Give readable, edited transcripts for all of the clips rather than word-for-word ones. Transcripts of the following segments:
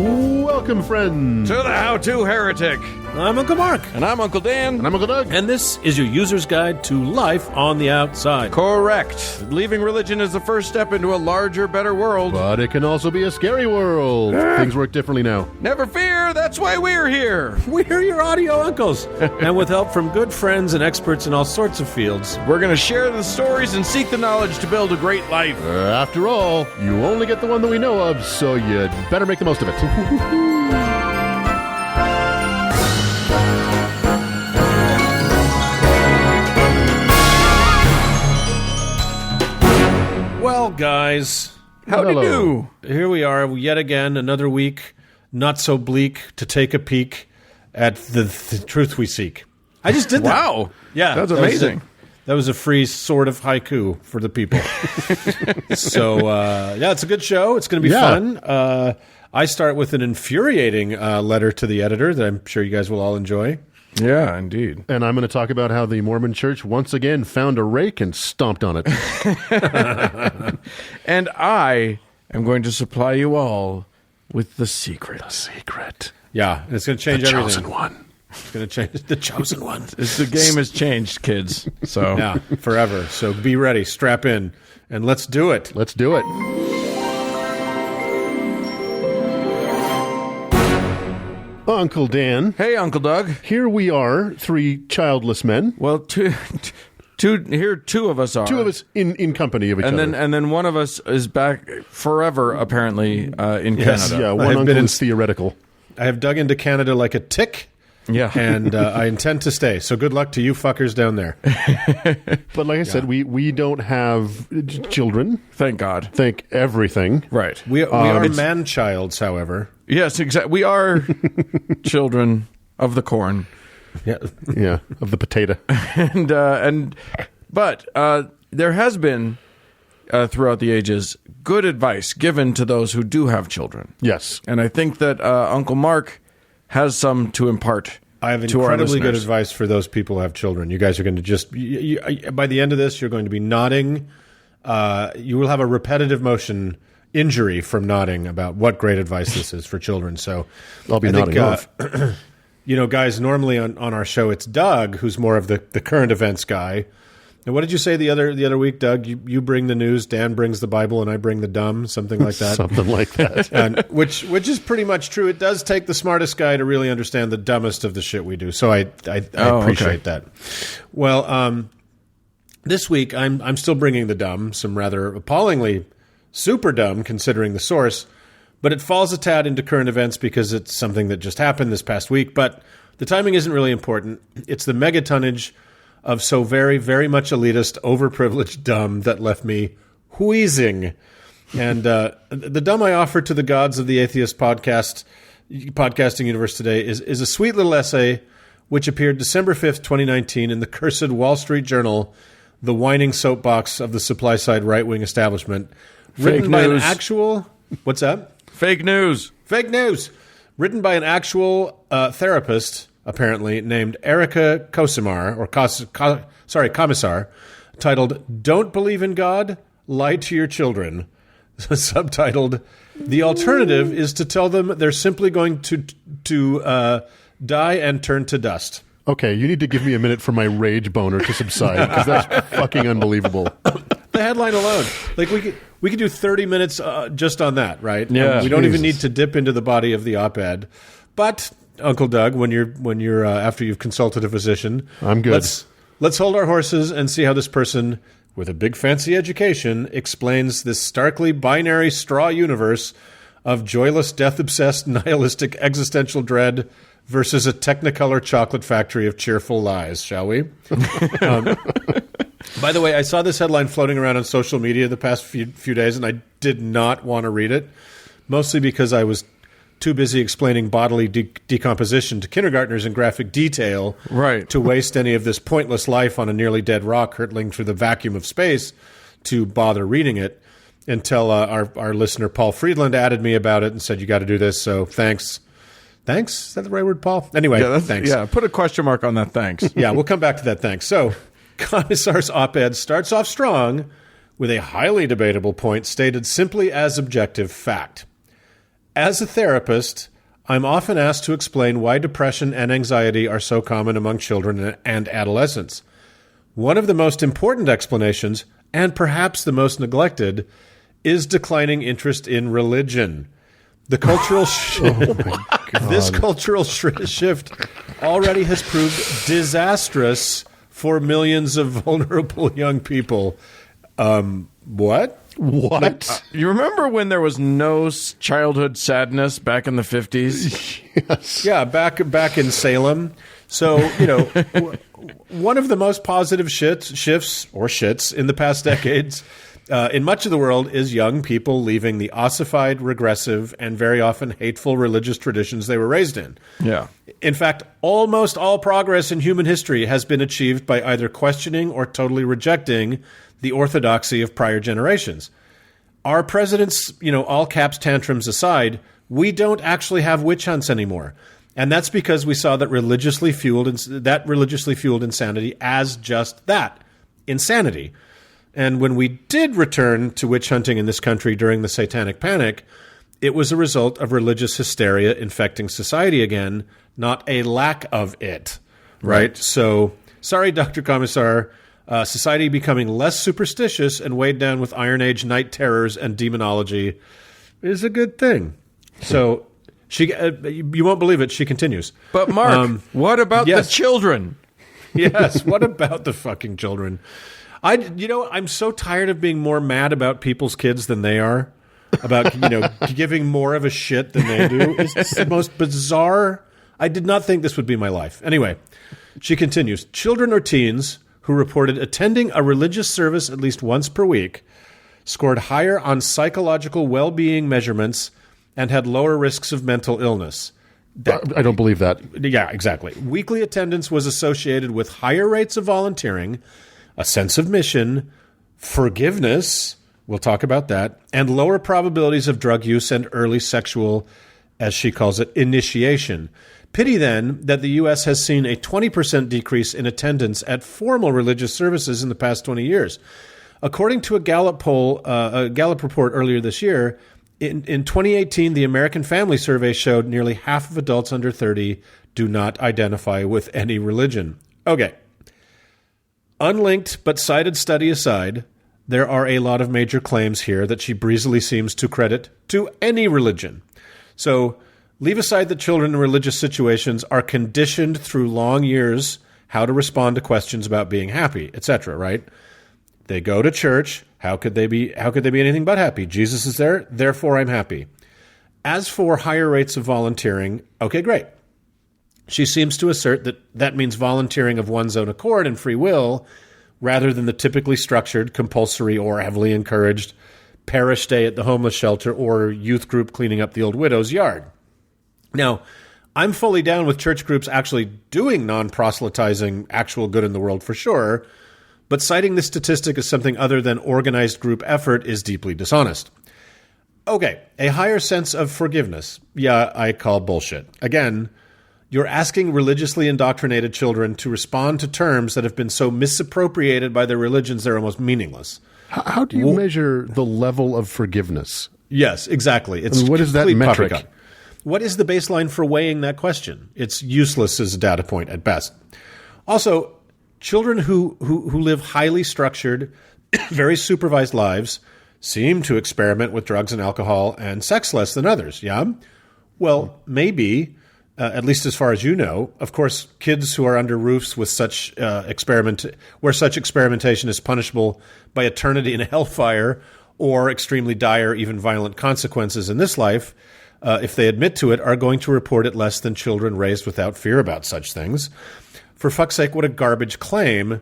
Welcome, friends, to the How-To Heretic. I'm Uncle Mark. And I'm Uncle Dan. And I'm Uncle Doug. And this is your user's guide to life on the outside. Correct. Leaving religion is the first step into a larger, better world. But it can also be a scary world. Things work differently now. Never fear, that's why we're here. We're your audio uncles. And with help from good friends and experts in all sorts of fields, we're going to share the stories and seek the knowledge to build a great life. After all, you only get the one that we know of, so you better make the most of it. Well, guys, how do you do? Here we are, yet again, another week, not so bleak, to take a peek at the truth we seek. I just did that. Wow. Yeah. That's amazing. That was a free sort of haiku for the people. So, yeah, it's a good show. It's going to be fun. I start with an infuriating letter to the editor that I'm sure you guys will all enjoy. Yeah, indeed. And I'm going to talk about how the Mormon Church once again found a rake and stomped on it. And I am going to supply you all with the secret. The secret. Yeah, and it's going to change everything. The chosen one. It's going to change the chosen one. The game has changed, kids. So yeah, forever. So be ready, strap in, and let's do it. Let's do it. Uncle Dan. Hey, Uncle Doug. Here we are, three childless men. Well, two of us are. Two of us in company of each other. And then one of us is back forever, apparently, in Canada. Yeah, one uncle is theoretical. I have dug into Canada like a tick. Yeah. And I intend to stay. So good luck to you fuckers down there. But like I said, we don't have children. Thank God. Thank everything. Right. We are man-childs, however. Yes, exactly. We are children of the corn. Yeah, of the potato. But there has been, throughout the ages, good advice given to those who do have children. Yes. And I think that Uncle Mark has some to impart. I have incredibly good advice for those people who have children. You guys are going to just, by the end of this, you're going to be nodding. You will have a repetitive motion injury from nodding about what great advice this is for children. So I'll be nodding off. You know, guys, normally on our show, it's Doug, who's more of the current events guy. And what did you say the other week, Doug? You bring the news, Dan brings the Bible, and I bring the dumb, something like that. Something like that. And which is pretty much true. It does take the smartest guy to really understand the dumbest of the shit we do. So I appreciate that. Well, this week I'm still bringing the dumb, some rather appallingly super dumb considering the source, but it falls a tad into current events because it's something that just happened this past week. But the timing isn't really important. It's the megatonnage of so very, very much elitist, overprivileged dumb that left me wheezing. And the dumb I offer to the gods of the atheist podcasting universe today is a sweet little essay which appeared December 5th, 2019 in the cursed Wall Street Journal, the whining soapbox of the supply-side right-wing establishment. Written by an actual... What's that? Fake news. Fake news. Written by an actual therapist, apparently, named Erica Cosimar, Commissar, titled, Don't Believe in God? Lie to Your Children. Subtitled, The Alternative is to tell them they're simply going to die and turn to dust. Okay, you need to give me a minute for my rage boner to subside, because that's fucking unbelievable. The headline alone. Like, we could do 30 minutes just on that, right? Yeah. And we don't even need to dip into the body of the op-ed. But, Uncle Doug, when you're after you've consulted a physician, I'm good. Let's hold our horses and see how this person with a big fancy education explains this starkly binary straw universe of joyless, death-obsessed, nihilistic existential dread versus a technicolor chocolate factory of cheerful lies, shall we? By the way, I saw this headline floating around on social media the past few days, and I did not want to read it, mostly because I was too busy explaining bodily decomposition to kindergartners in graphic detail to waste any of this pointless life on a nearly dead rock hurtling through the vacuum of space to bother reading it, until our listener Paul Friedland added me about it and said, you got to do this, so thanks. Thanks? Is that the right word, Paul? Anyway, thanks. Yeah, put a question mark on that thanks. Yeah, we'll come back to that thanks. So, Commissar's op-ed starts off strong with a highly debatable point stated simply as objective fact. As a therapist, I'm often asked to explain why depression and anxiety are so common among children and adolescents. One of the most important explanations, and perhaps the most neglected, is declining interest in religion. The cultural this cultural shift already has proved disastrous for millions of vulnerable young people. What? What? You remember when there was no childhood sadness back in the 50s? Yes. Yeah, back in Salem. So, one of the most positive shifts in the past decades in much of the world is young people leaving the ossified, regressive, and very often hateful religious traditions they were raised in. Yeah. In fact, almost all progress in human history has been achieved by either questioning or totally rejecting the orthodoxy of prior generations. Our president's, all caps tantrums aside, we don't actually have witch hunts anymore. And that's because we saw that religiously fueled insanity as just that, insanity. And when we did return to witch hunting in this country during the Satanic Panic, it was a result of religious hysteria infecting society again, not a lack of it. Right? So, sorry, Dr. Commissar. Society becoming less superstitious and weighed down with Iron Age night terrors and demonology is a good thing. So, you won't believe it, she continues. But Mark, what about the children? Yes, what about the fucking children? I'm so tired of being more mad about people's kids than they are. About, giving more of a shit than they do. It's the most bizarre. I did not think this would be my life. Anyway, she continues. Children or teens who reported attending a religious service at least once per week scored higher on psychological well-being measurements and had lower risks of mental illness. I don't believe that. Yeah, exactly. Weekly attendance was associated with higher rates of volunteering, a sense of mission, forgiveness, we'll talk about that, and lower probabilities of drug use and early sexual, as she calls it, initiation. Pity, then, that the U.S. has seen a 20% decrease in attendance at formal religious services in the past 20 years. According to a Gallup report earlier this year, in 2018, the American Family Survey showed nearly half of adults under 30 do not identify with any religion. Okay. Unlinked but cited study aside, there are a lot of major claims here that she breezily seems to credit to any religion. So, leave aside that children in religious situations are conditioned through long years how to respond to questions about being happy, etc., right? They go to church. How could they be anything but happy? Jesus is there, therefore I'm happy. As for higher rates of volunteering, okay, great. She seems to assert that means volunteering of one's own accord and free will rather than the typically structured, compulsory, or heavily encouraged parish day at the homeless shelter or youth group cleaning up the old widow's yard. Now, I'm fully down with church groups actually doing non-proselytizing actual good in the world for sure, but citing this statistic as something other than organized group effort is deeply dishonest. Okay, a higher sense of forgiveness. Yeah, I call bullshit. Again, you're asking religiously indoctrinated children to respond to terms that have been so misappropriated by their religions they're almost meaningless. How do you measure the level of forgiveness? Yes, exactly. It's what is that metric? Poppycock. What is the baseline for weighing that question? It's useless as a data point at best. Also, children who live highly structured, very supervised lives seem to experiment with drugs and alcohol and sex less than others, yeah? Well, maybe, at least as far as you know. Of course, kids who are under roofs with where such experimentation is punishable by eternity in hellfire or extremely dire, even violent consequences in this life, if they admit to it, are going to report it less than children raised without fear about such things. For fuck's sake, what a garbage claim.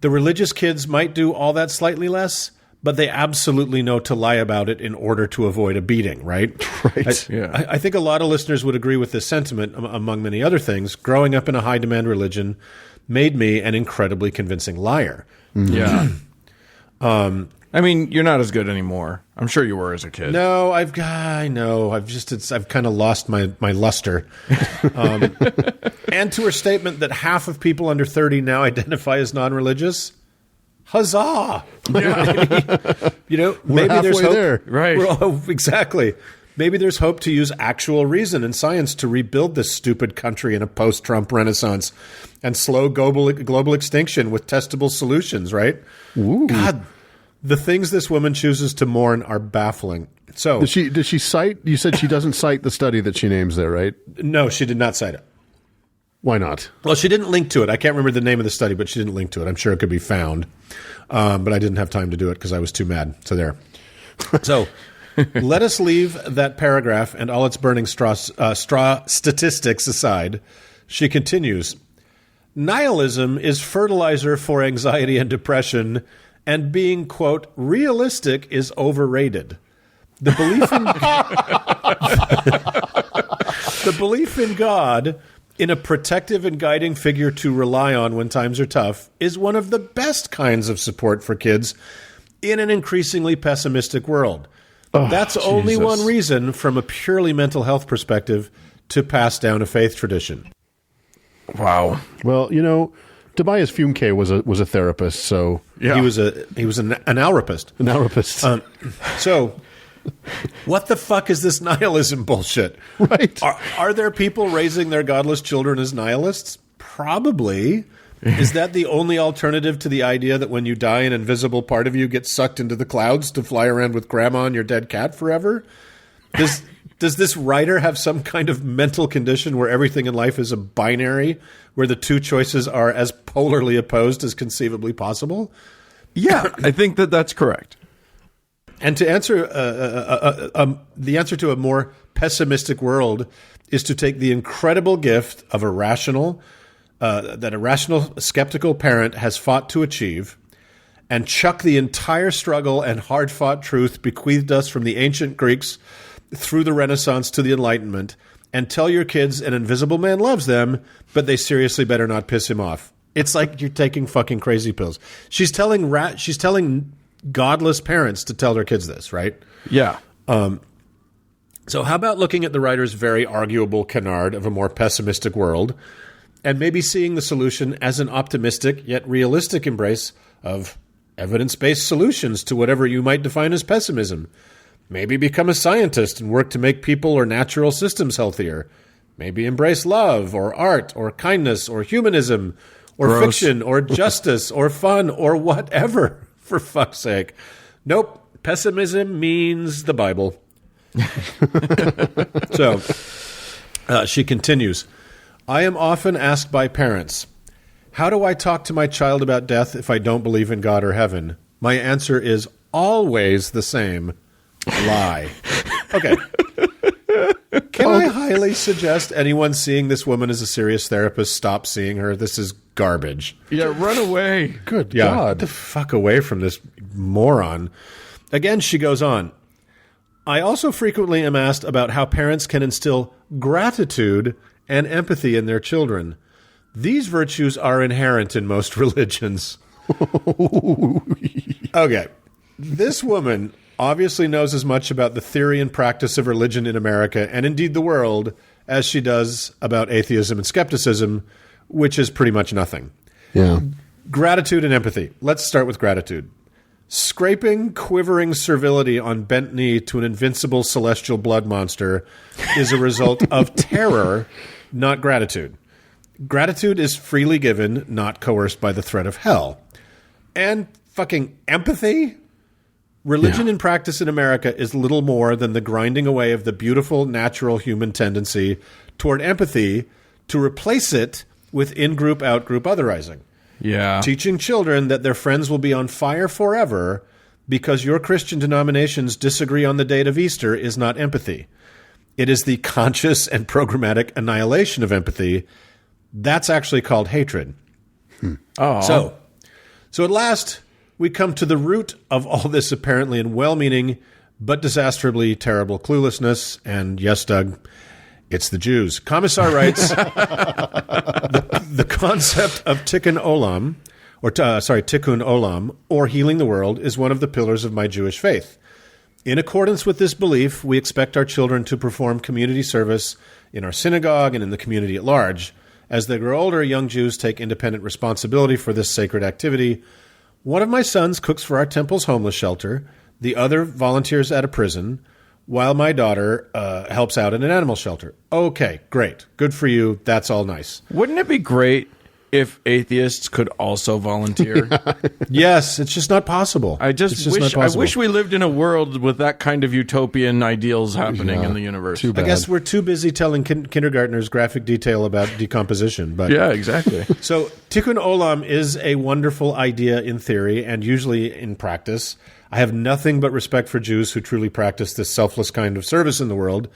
The religious kids might do all that slightly less, but they absolutely know to lie about it in order to avoid a beating, right? Right. I think a lot of listeners would agree with this sentiment, among many other things. Growing up in a high-demand religion made me an incredibly convincing liar. Yeah. I mean, you're not as good anymore. I'm sure you were as a kid. No, I know. I've kind of lost my luster. And to her statement that half of people under 30 now identify as non-religious, huzzah! Yeah. Maybe We're there's halfway hope. there. Right. Exactly. Maybe there's hope to use actual reason and science to rebuild this stupid country in a post-Trump renaissance and slow global extinction with testable solutions, right? Ooh. God, the things this woman chooses to mourn are baffling. So, does she cite? You said she doesn't cite the study that she names there, right? No, she did not cite it. Why not? Well, she didn't link to it. I can't remember the name of the study, but she didn't link to it. I'm sure it could be found, but I didn't have time to do it because I was too mad. So there. So let us leave that paragraph and all its burning straw statistics aside. She continues, nihilism is fertilizer for anxiety and depression, and being, quote, realistic is overrated. The belief in God, in a protective and guiding figure to rely on when times are tough, is one of the best kinds of support for kids in an increasingly pessimistic world. That's only one reason, from a purely mental health perspective, to pass down a faith tradition. Wow. Well, Tobias Fumke was a therapist, so yeah. He was an analropist. So, what the fuck is this nihilism bullshit? Right? Are there people raising their godless children as nihilists? Probably. Is that the only alternative to the idea that when you die, an invisible part of you gets sucked into the clouds to fly around with grandma and your dead cat forever? Does this writer have some kind of mental condition where everything in life is a binary, where the two choices are as polarly opposed as conceivably possible? Yeah, I think that's correct. And to answer the answer to a more pessimistic world is to take the incredible gift of a rational skeptical parent has fought to achieve, and chuck the entire struggle and hard-fought truth bequeathed us from the ancient Greeks through the Renaissance to the Enlightenment, and tell your kids an invisible man loves them, but they seriously better not piss him off. It's like you're taking fucking crazy pills. She's telling godless parents to tell their kids this, right? Yeah. So how about looking at the writer's very arguable canard of a more pessimistic world, and maybe seeing the solution as an optimistic yet realistic embrace of evidence-based solutions to whatever you might define as pessimism. Maybe become a scientist and work to make people or natural systems healthier. Maybe embrace love or art or kindness or humanism or Gross. fiction or justice or fun or whatever, for fuck's sake. Nope. Pessimism means the Bible. So she continues, I am often asked by parents, how do I talk to my child about death if I don't believe in God or heaven? My answer is always the same. Lie. Okay. Can I highly suggest anyone seeing this woman as a serious therapist stop seeing her? This is garbage. Yeah, run away. Good Get God. the fuck away from this moron. Again, she goes on. I also frequently am asked about how parents can instill gratitude and empathy in their children. These virtues are inherent in most religions. Okay. This woman obviously knows as much about the theory and practice of religion in America, and indeed the world, as she does about atheism and skepticism, which is pretty much nothing. Yeah. Gratitude and empathy. Let's start with gratitude. Scraping, quivering servility on bent knee to an invincible celestial blood monster is a result of terror, not gratitude. Gratitude is freely given, not coerced by the threat of hell. And fucking empathy? Religion in practice in America is little more than the grinding away of the beautiful, natural human tendency toward empathy to replace it with in-group, out-group otherizing. Yeah. Teaching children that their friends will be on fire forever because your Christian denominations disagree on the date of Easter is not empathy. It is the conscious and programmatic annihilation of empathy. That's actually called hatred. So at last, we come to the root of all this apparently in well-meaning but disastrously terrible cluelessness. And yes, Doug, it's the Jews. Commissar writes, the concept of tikkun olam, or healing the world, is one of the pillars of my Jewish faith. In accordance with this belief, we expect our children to perform community service in our synagogue and in the community at large. As they grow older, young Jews take independent responsibility for this sacred activity. One of my sons cooks for our temple's homeless shelter. The other volunteers at a prison. while my daughter helps out in an animal shelter. Okay, great. Good for you. That's all nice. Wouldn't it be great if atheists could also volunteer? Yes, it's just not possible. I wish we lived in a world with that kind of utopian ideals happening in the universe. Too bad. I guess we're too busy telling kindergartners graphic detail about decomposition. But Yeah, exactly. So tikkun olam is a wonderful idea in theory and usually in practice. I have nothing but respect for Jews who truly practice this selfless kind of service in the world.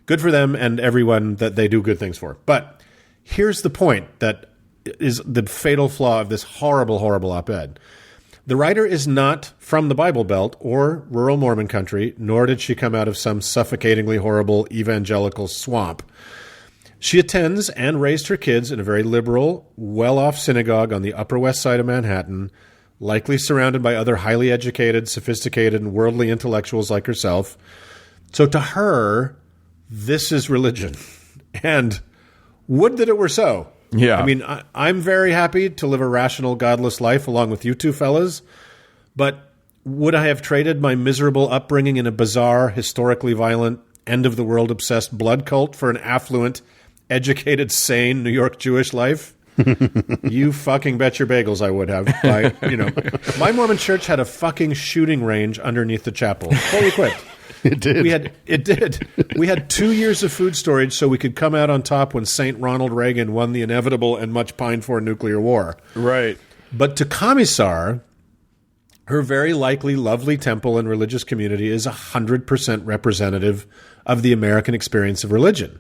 Good for them and everyone that they do good things for. But here's the point that is the fatal flaw of this horrible, horrible op-ed. The writer is not from the Bible Belt or rural Mormon country, nor did she come out of some suffocatingly horrible evangelical swamp. She attends and raised her kids in a very liberal, well-off synagogue on the Upper West Side of Manhattan, likely surrounded by other highly educated, sophisticated, and worldly intellectuals like herself. So to her, this is religion. And would that it were so. Yeah. I mean, I'm very happy to live a rational, godless life along with you two fellas, but would I have traded my miserable upbringing in a bizarre, historically violent, end-of-the-world obsessed blood cult for an affluent, educated, sane New York Jewish life? You fucking bet your bagels I would have. My Mormon church had a fucking shooting range underneath the chapel, fully equipped. It did. It did. We had 2 years of food storage so we could come out on top when St. Ronald Reagan won the inevitable and much pined-for nuclear war. Right. But to Commissar, her very likely lovely temple and religious community is 100% representative of the American experience of religion.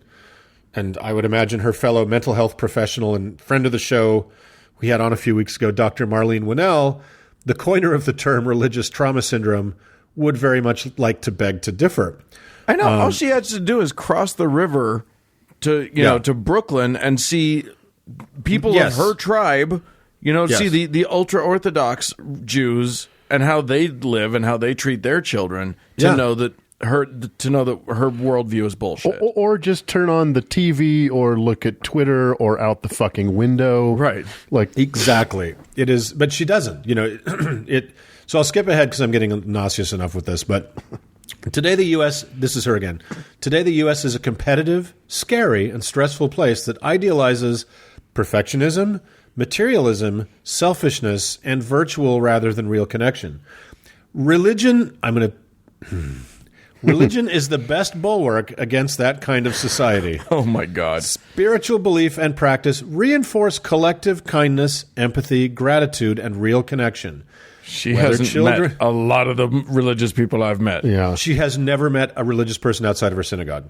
And I would imagine her fellow mental health professional and friend of the show we had on a few weeks ago, Dr. Marlene Winnell, the coiner of the term religious trauma syndrome, would very much like to beg to differ. I know. All she has to do is cross the river to Brooklyn and see people of her tribe, see the ultra-Orthodox Jews and how they live and how they treat their children to know that her worldview is bullshit. Or just turn on the TV or look at Twitter or out the fucking window. Right. Exactly. It is, but she doesn't. So I'll skip ahead because I'm getting nauseous enough with this. But today the U.S., this is her again. Today the U.S. is a competitive, scary, and stressful place that idealizes perfectionism, materialism, selfishness, and virtual rather than real connection. Religion is the best bulwark against that kind of society. Oh, my God. Spiritual belief and practice reinforce collective kindness, empathy, gratitude, and real connection. She hasn't met a lot of the religious people I've met. Yeah. She has never met a religious person outside of her synagogue.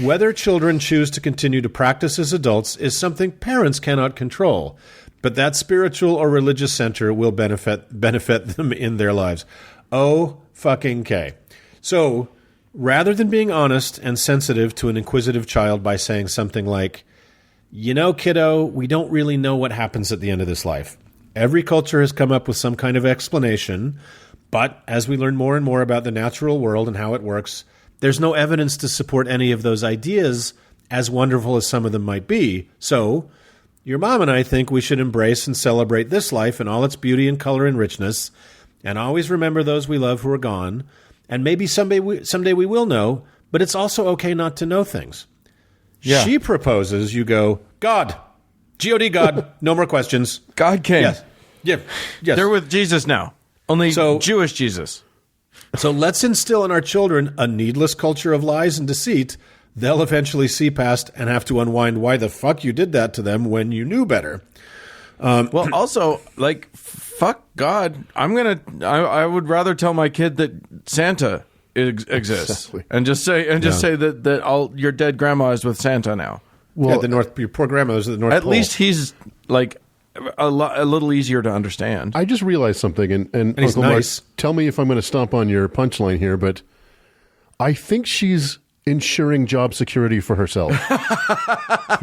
Whether children choose to continue to practice as adults is something parents cannot control, but that spiritual or religious center will benefit them in their lives. Oh, fucking K. So, rather than being honest and sensitive to an inquisitive child by saying something like, kiddo, we don't really know what happens at the end of this life. Every culture has come up with some kind of explanation, but as we learn more and more about the natural world and how it works, there's no evidence to support any of those ideas, as wonderful as some of them might be. So, your mom and I think we should embrace and celebrate this life in all its beauty and color and richness, and always remember those we love who are gone, and maybe someday we will know, but it's also okay not to know things. Yeah. She proposes, you go, God. G-O-D, God. No more questions. God came. Yes. Yeah. Yes. They're with Jesus now. Only Jewish Jesus. So let's instill in our children a needless culture of lies and deceit. They'll eventually see past and have to unwind why the fuck you did that to them when you knew better. Well, also, fuck God. I would rather tell my kid that Santa exists. Exactly. And just say that all your dead grandma is with Santa now. Well, your poor grandmother's at the North Pole. At least he's a little easier to understand. I just realized something, and he's Uncle nice. Mark, tell me if I'm going to stomp on your punchline here, but I think she's ensuring job security for herself.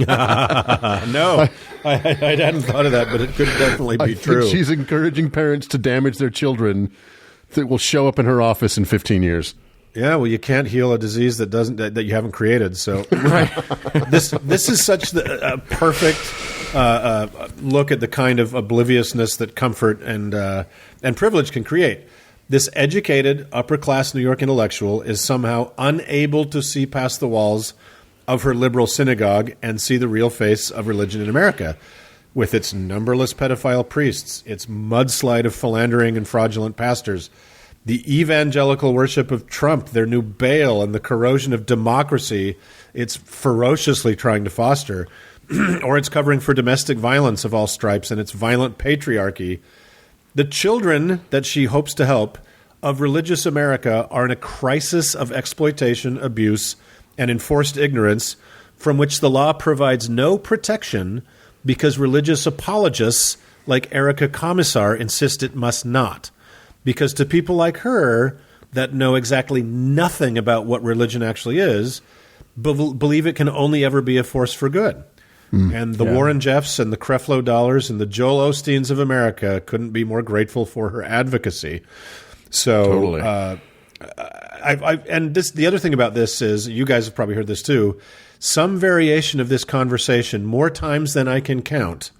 No, I hadn't thought of that, but it could definitely be true. I think she's encouraging parents to damage their children that will show up in her office in 15 years. Yeah, well, you can't heal a disease that you haven't created. So, right. This is such a perfect look at the kind of obliviousness that comfort and privilege can create. This educated, upper-class New York intellectual is somehow unable to see past the walls of her liberal synagogue and see the real face of religion in America, with its numberless pedophile priests, its mudslide of philandering and fraudulent pastors, the evangelical worship of Trump, their new Baal, and the corrosion of democracy it's ferociously trying to foster, or its covering for domestic violence of all stripes and its violent patriarchy. The children that she hopes to help of religious America are in a crisis of exploitation, abuse, and enforced ignorance from which the law provides no protection because religious apologists like Erica Commissar insist it must not. Because to people like her that know exactly nothing about what religion actually is, believe it can only ever be a force for good. And the Warren Jeffs and the Creflo Dollars and the Joel Osteens of America couldn't be more grateful for her advocacy. So, Totally. The other thing about this is, you guys have probably heard this too, some variation of this conversation, more times than I can count,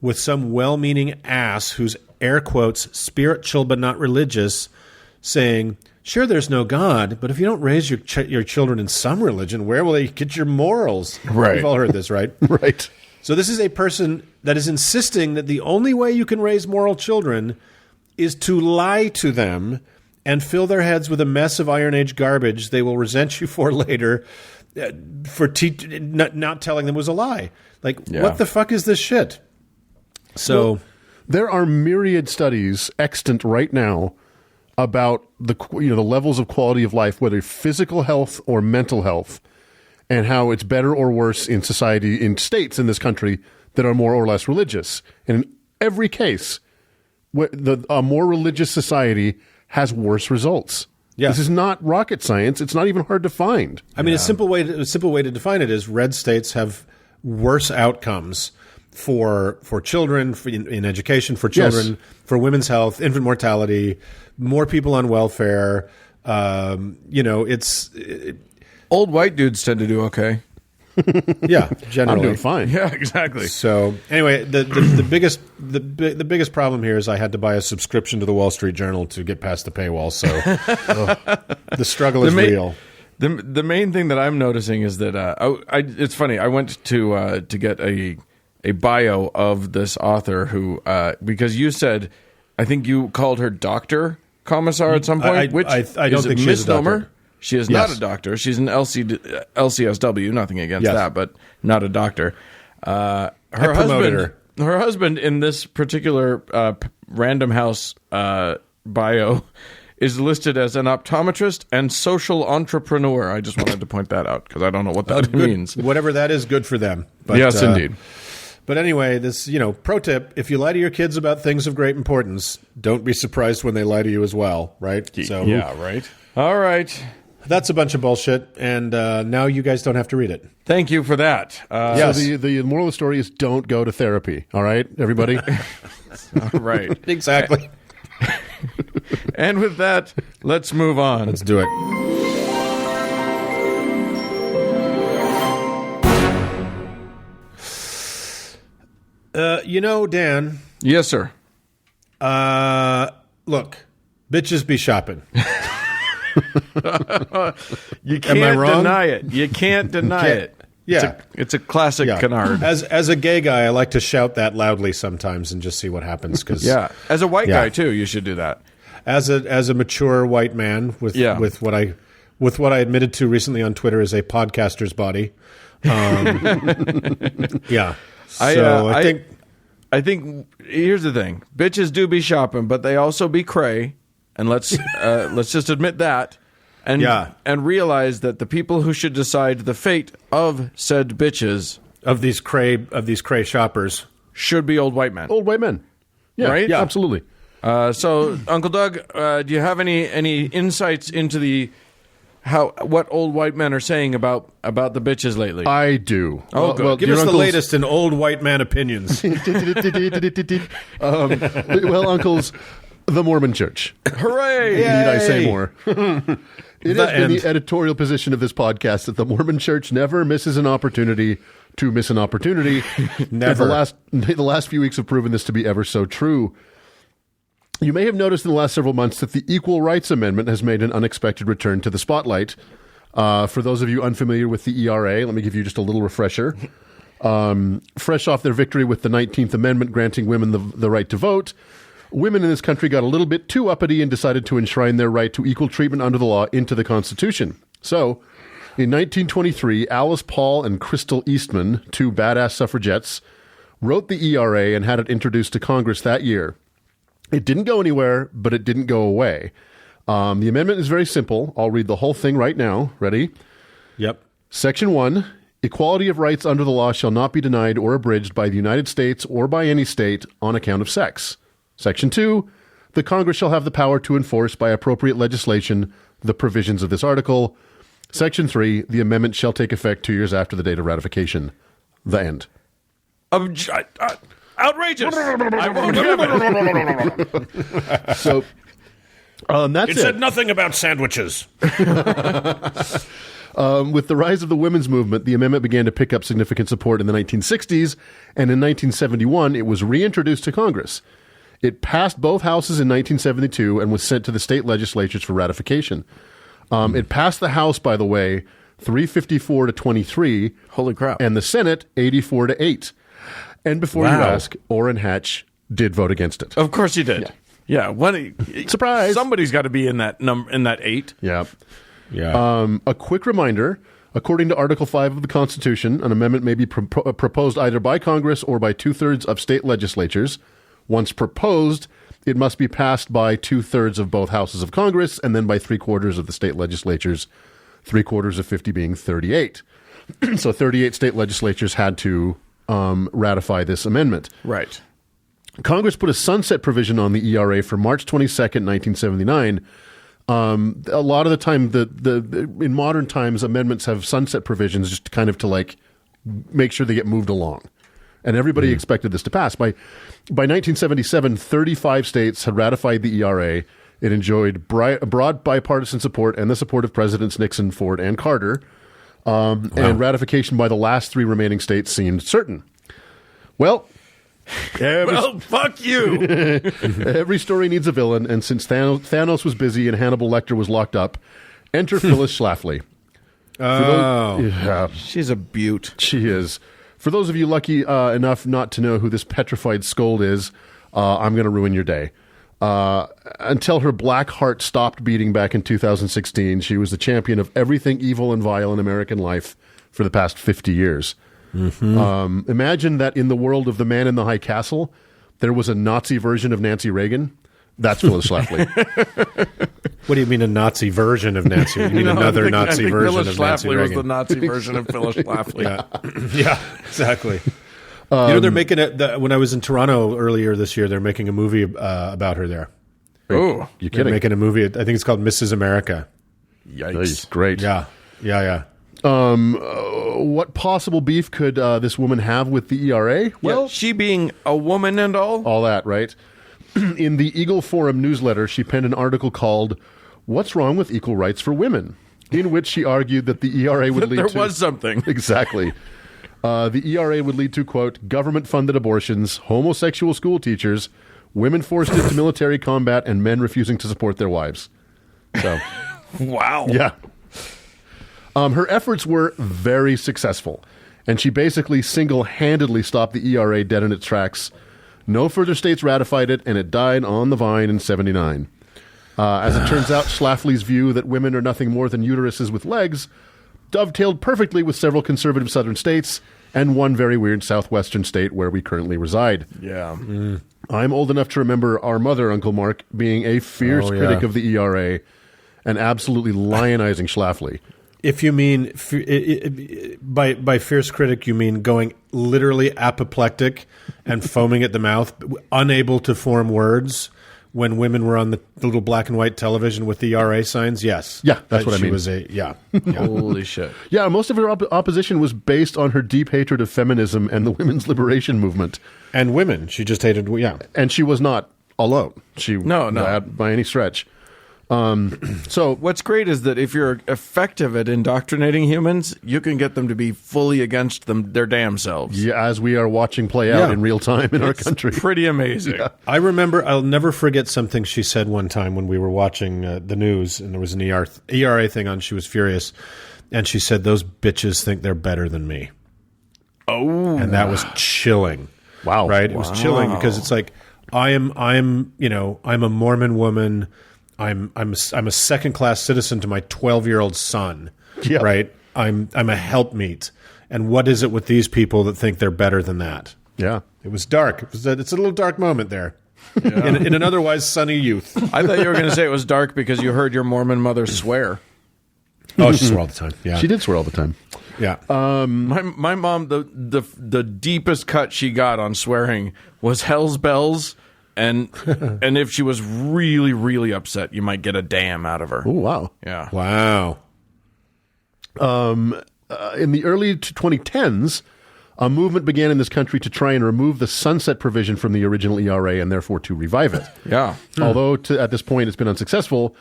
with some well-meaning ass who's, air quotes, spiritual but not religious, saying, sure, there's no God, but if you don't raise your children in some religion, where will they get your morals? Right. We've all heard this, right? Right. So this is a person that is insisting that the only way you can raise moral children is to lie to them and fill their heads with a mess of Iron Age garbage they will resent you for later for not telling them was a lie. Like, what the fuck is this shit? So there are myriad studies extant right now about the levels of quality of life, whether physical health or mental health, and how it's better or worse in society, in states in this country that are more or less religious. And in every case, a more religious society has worse results. Yeah. This is not rocket science. It's not even hard to find. I mean, a simple way to define it is red states have worse outcomes for children, in education, for children, for women's health, infant mortality, more people on welfare. Old white dudes tend to do okay. Yeah, generally. I'm doing fine. Yeah, exactly. So anyway, the biggest problem here is I had to buy a subscription to the Wall Street Journal to get past the paywall. So the struggle is real. The main thing that I'm noticing is that it's funny. I went to get a bio of this author who because you said, I think you called her Dr. Commissar at some point, which I don't is think a she's a misnomer. doctor. She is not a doctor. She's an LCSW. Nothing against that, but not a doctor. Her husband in this particular Random House bio is listed as an optometrist and social entrepreneur. I just wanted to point that out because I don't know what that means. Whatever that is, good for them. But, yes, indeed. But anyway, this, pro tip, if you lie to your kids about things of great importance, don't be surprised when they lie to you as well, right? So, yeah, right. All right. That's a bunch of bullshit, and now you guys don't have to read it. Thank you for that. So the moral of the story is don't go to therapy, all right, everybody? All right. Exactly. And with that, let's move on. Let's do it. Dan. Yes, sir. Look, bitches be shopping. You can't deny it. You can't deny it. Yeah. It's a classic canard. As a gay guy, I like to shout that loudly sometimes and just see what happens. As a white guy too, you should do that. As a mature white man with what I admitted to recently on Twitter as a podcaster's body. Yeah. I think here's the thing: bitches do be shopping, but they also be cray. And let's just admit that, and realize that the people who should decide the fate of said bitches of these cray shoppers should be old white men. Old white men, right? Yeah, absolutely. So, Uncle Doug, do you have any insights into what old white men are saying about the bitches lately? I do. Oh, good. Well, give us the latest in old white man opinions. Well, uncles. The Mormon Church. Hooray! Need I say more? It has been end. the editorial position of this podcast that the Mormon Church never misses an opportunity to miss an opportunity. Never. The last few weeks have proven this to be ever so true. You may have noticed in the last several months that the Equal Rights Amendment has made an unexpected return to the spotlight. For those of you unfamiliar with the ERA, let me give you just a little refresher. Fresh off their victory with the 19th Amendment granting women the right to vote, women in this country got a little bit too uppity and decided to enshrine their right to equal treatment under the law into the Constitution. So, in 1923, Alice Paul and Crystal Eastman, two badass suffragettes, wrote the ERA and had it introduced to Congress that year. It didn't go anywhere, but it didn't go away. The amendment is very simple. I'll read the whole thing right now. Ready? Yep. Section 1, equality of rights under the law shall not be denied or abridged by the United States or by any state on account of sex. Section 2, the Congress shall have the power to enforce by appropriate legislation the provisions of this article. Section 3, the amendment shall take effect 2 years after the date of ratification. The end. Outrageous! I won't have it. So, that's it. It said nothing about sandwiches. With the rise of the women's movement, the amendment began to pick up significant support in the 1960s, and in 1971, it was reintroduced to Congress. It passed both houses in 1972 and was sent to the state legislatures for ratification. It passed the House, by the way, 354 to 23. Holy crap. And the Senate, 84 to 8. And before you ask, Orrin Hatch did vote against it. Of course he did. Yeah. Surprise. Somebody's got to be in that number, in that 8. Yeah. Yeah. A quick reminder, according to Article 5 of the Constitution, an amendment may be proposed either by Congress or by 2/3 of state legislatures. Once proposed, it must be passed by 2/3 of both houses of Congress and then by 3/4 of the state legislatures, 3/4 of 50 being 38. So 38 state legislatures had to ratify this amendment. Right. Congress put a sunset provision on the ERA for March 22nd, 1979. A lot of the time, in modern times, amendments have sunset provisions just kind of to like make sure they get moved along. And everybody expected this to pass. By 1977, 35 states had ratified the ERA. It enjoyed broad bipartisan support and the support of Presidents Nixon, Ford, and Carter. And ratification by the last 3 remaining states seemed certain. Well, fuck you. Every story needs a villain, and since Thanos was busy and Hannibal Lecter was locked up, enter Phyllis Schlafly. She's a beaut. She is. For those of you lucky enough not to know who this petrified scold is, I'm going to ruin your day. Until her black heart stopped beating back in 2016, she was the champion of everything evil and vile in American life for the past 50 years. Mm-hmm. Imagine that in the world of The Man in the High Castle, there was a Nazi version of Nancy Reagan. That's Phyllis Schlafly. What do you mean a Nazi version of Nancy? You mean another Nazi version of Nancy Reagan? Phyllis Schlafly was the Nazi version of Phyllis Schlafly. Yeah, exactly. They're making it. When I was in Toronto earlier this year, they're making a movie about her there. Oh, you kidding? They're making a movie. I think it's called Mrs. America. Yikes! Great. Yeah. What possible beef could this woman have with the ERA? Well, she being a woman and all that, right? In the Eagle Forum newsletter, she penned an article called "What's Wrong with Equal Rights for Women?" in which she argued that the ERA would lead to... There was something. Exactly. The ERA would lead to, quote, government-funded abortions, homosexual school teachers, women forced into military combat, and men refusing to support their wives. So, wow. Yeah. Her efforts were very successful, and she basically single-handedly stopped the ERA dead in its tracks. No further states ratified it, and it died on the vine in 1979. As it turns out, Schlafly's view that women are nothing more than uteruses with legs dovetailed perfectly with several conservative southern states and one very weird southwestern state where we currently reside. Yeah. I'm old enough to remember our mother, Uncle Mark, being a fierce critic of the ERA and absolutely lionizing Schlafly. If you mean by fierce critic, you mean going literally apoplectic and foaming at the mouth, unable to form words when women were on the little black and white television with the ERA signs? Yes. Yeah, that's what I mean. She was yeah. Holy shit. Yeah, most of her opposition was based on her deep hatred of feminism and the women's liberation movement. And women. She just hated, And she was not alone. No. By any stretch. So what's great is that if you're effective at indoctrinating humans, you can get them to be fully against their damn selves. Yeah, as we are watching play out in real time in our country. Pretty amazing. Yeah. I remember, I'll never forget something she said one time when we were watching the news, and there was an ERA thing on. She was furious, and she said, "Those bitches think they're better than me." Oh, and that was chilling. Wow, right? It was chilling because it's like I'm a Mormon woman. I'm a second-class citizen to my 12-year-old son, right? I'm a helpmate. And what is it with these people that think they're better than that? Yeah. It was dark. It's a little dark moment there in an otherwise sunny youth. I thought you were going to say it was dark because you heard your Mormon mother swear. Oh, she swore all the time. Yeah, she did swear all the time. Yeah. My mom, the deepest cut she got on swearing was hell's bells. And if she was really, really upset, you might get a damn out of her. Oh, wow. Yeah. Wow. In the early 2010s, a movement began in this country to try and remove the sunset provision from the original ERA and therefore to revive it. Yeah. Although at this point it's been unsuccessful,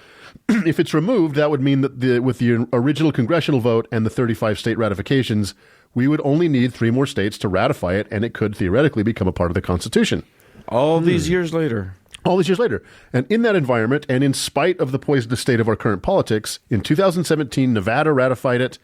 if it's removed, that would mean that with the original congressional vote and the 35 state ratifications, we would only need 3 more states to ratify it, and it could theoretically become a part of the Constitution. All these years later. All these years later. And in that environment, and in spite of the poisonous state of our current politics, in 2017, Nevada ratified it,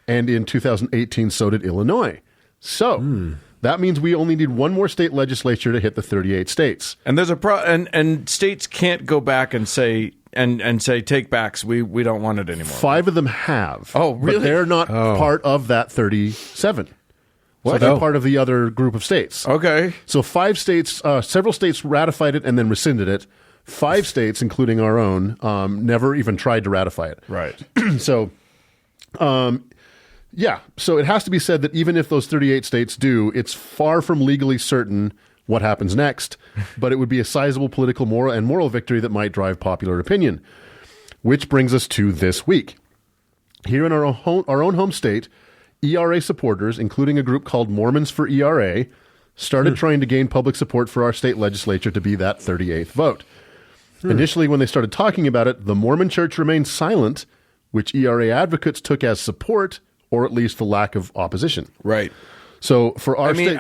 and in 2018, so did Illinois. So that means we only need 1 more state legislature to hit the 38 states. And there's and states can't go back and say take backs. We don't want it anymore. 5 of them have. Oh, really? But they're not part of that 37. What? So they're part of the other group of states. Okay. So 5 states, several states ratified it and then rescinded it. 5 states, including our own, never even tried to ratify it. Right. So, so it has to be said that even if those 38 states do, it's far from legally certain what happens next, but it would be a sizable political moral victory that might drive popular opinion. Which brings us to this week. Here in our own home state, ERA supporters, including a group called Mormons for ERA, started trying to gain public support for our state legislature to be that 38th vote. Initially, when they started talking about it, the Mormon Church remained silent, which ERA advocates took as support, or at least the lack of opposition. Right. So for our state...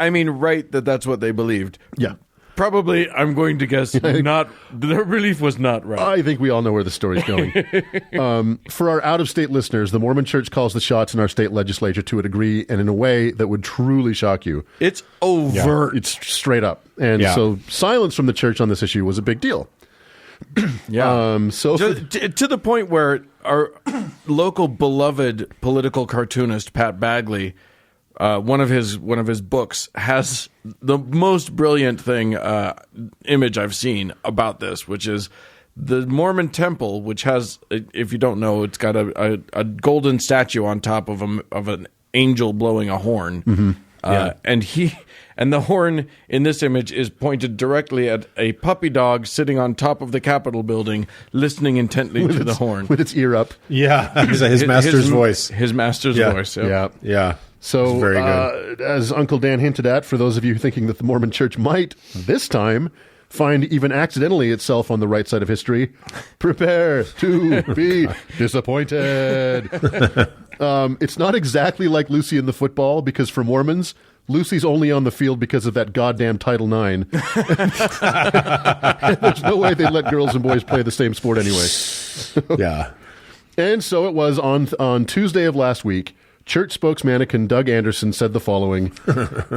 that's what they believed. Yeah. Probably, I'm going to guess, not. Their belief was not right. I think we all know where the story's going. For our out-of-state listeners, the Mormon Church calls the shots in our state legislature to a degree and in a way that would truly shock you. It's overt. Yeah, it's straight up. And so silence from the church on this issue was a big deal. Yeah. So to the point where our local beloved political cartoonist, Pat Bagley, one of his books has the most brilliant image I've seen about this, which is the Mormon temple, which has, if you don't know, it's got a golden statue on top of an angel blowing a horn. Mm-hmm. And the horn in this image is pointed directly at a puppy dog sitting on top of the Capitol building, listening intently to the horn with its ear up. Yeah, his master's voice. His master's voice. Yeah. So, very good. As Uncle Dan hinted at, for those of you thinking that the Mormon Church might, this time, find even accidentally itself on the right side of history, prepare to be disappointed. It's not exactly like Lucy in the football, because for Mormons, Lucy's only on the field because of that goddamn Title IX. There's no way they'd let girls and boys play the same sport anyway. Yeah. And so it was on Tuesday of last week. Church spokesman Doug Anderson said the following,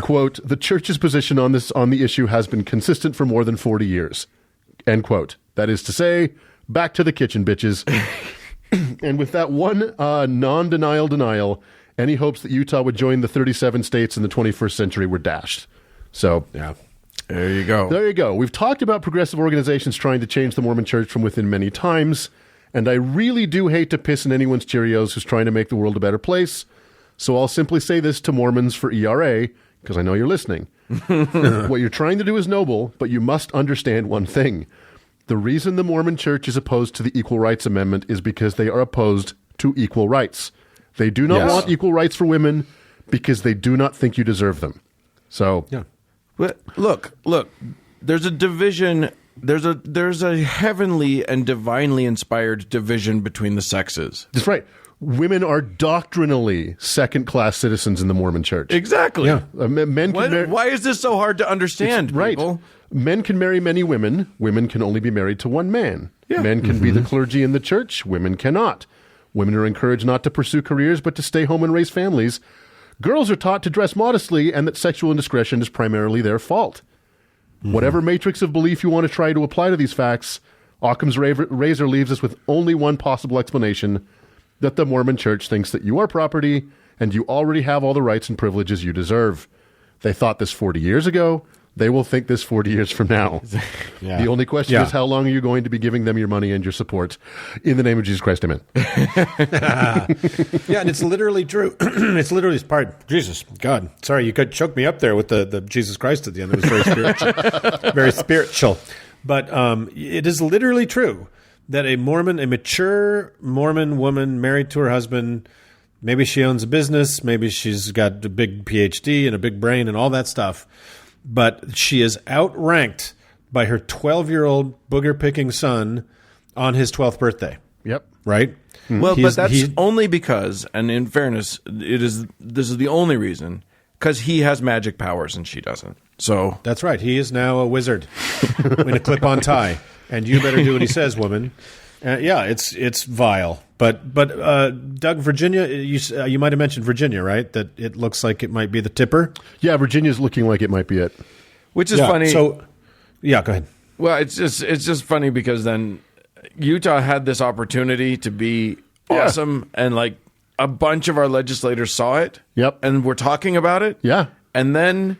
quote, "The church's position on the issue has been consistent for more than 40 years." End quote. That is to say, back to the kitchen, bitches. And with that one non-denial denial, any hopes that Utah would join the 37 states in the 21st century were dashed. So, yeah. There you go. There you go. We've talked about progressive organizations trying to change the Mormon Church from within many times, and I really do hate to piss in anyone's Cheerios who's trying to make the world a better place. So I'll simply say this to Mormons for ERA, because I know you're listening. What you're trying to do is noble, but you must understand one thing. The reason the Mormon Church is opposed to the Equal Rights Amendment is because they are opposed to equal rights. They do not want equal rights for women because they do not think you deserve them. So, But look, there's a division there's a heavenly and divinely inspired division between the sexes. That's right. Women are doctrinally second-class citizens in the Mormon Church. Exactly. Yeah. Men can why is this so hard to understand, right. people? Men can marry many women. Women can only be married to one man. Yeah. Men can be the clergy in the church. Women cannot. Women are encouraged not to pursue careers, but to stay home and raise families. Girls are taught to dress modestly and that sexual indiscretion is primarily their fault. Whatever matrix of belief you want to try to apply to these facts, Occam's razor leaves us with only one possible explanation, that the Mormon Church thinks that you are property and you already have all the rights and privileges you deserve. They thought this 40 years ago. They will think this 40 years from now. The only question is, how long are you going to be giving them your money and your support? In the name of Jesus Christ, amen. And it's literally true. It's literally Jesus, God. Sorry, you could choke me up there with the Jesus Christ at the end. It was very spiritual. Very spiritual. But it is literally true that a mature Mormon woman married to her husband, maybe she owns a business, maybe she's got a big PhD and a big brain and all that stuff, but she is outranked by her 12-year-old booger-picking son on his 12th birthday. Yep. Right? Well, but that's only because, and in fairness, this is the only reason, because he has magic powers and she doesn't. So that's right. He is now a wizard in a clip-on tie. And you better do what he says, woman. It's vile. But Doug, Virginia, you might have mentioned Virginia, right? That it looks like it might be the tipper. Yeah, Virginia's looking like it might be it. Which is funny. So, go ahead. Well, it's just funny because then Utah had this opportunity to be awesome, and like a bunch of our legislators saw it. Yep. And we're talking about it. Yeah. And then